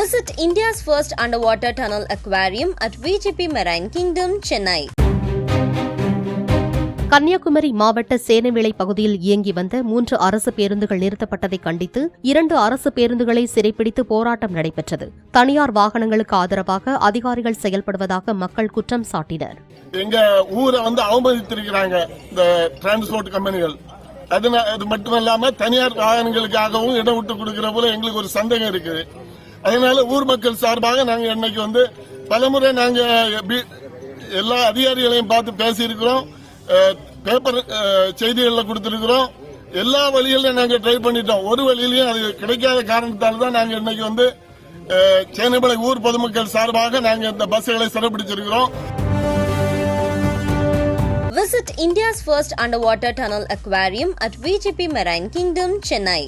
Visit India's first underwater tunnel aquarium at VGP Marine Kingdom, Chennai. Kanyakumari மாவட்ட சேனவிளை பகுதியில் இயங்கி வந்த 3 அரசு பேருந்துகள் நிறுத்தப்பட்டதை கண்டித்து 2 அரசு பேருந்துகளை சிறைப்பிடித்து போராட்டம் நடைபெற்றது. தனியார் வாகனங்களுக்கு ஆதரவாக அதிகாரிகள் செயல்படுவதாக மக்கள் குற்றம் சாட்டினர். எங்க ஊரை அவமதித்திருக்கிறாங்க இந்த டிரான்ஸ்போர்ட் கம்பெனிகள். அது மட்டுமல்லாம தனியார் வாகனங்களுக்காகவும் இடம் விட்டு கொடுக்கிற போல எங்களுக்கு ஒரு சந்தேகம் இருக்குது. அதனால ஊர் மக்கள் சார்பாக நாங்க இன்னைக்கு பலமுறை நாங்க எல்லா அதிகாரிகளையும் பார்த்து பேசியிருக்கிறோம். பேப்பர் செய்திகளில் கொடுத்திருக்கிறோம். எல்லா வழியிலும் நாங்க ட்ரை பண்ணிட்டோம். ஒரு வழியிலையும் அது கிடைக்காத காரணத்தால் தான் நாங்க இன்னைக்கு சேனவிளை ஊர் பொதுமக்கள் சார்பாக நாங்க இந்த பஸ்களை சிறப்பிடிச்சிருக்கிறோம். Visit India's first underwater tunnel aquarium at VGP Marine Kingdom, Chennai.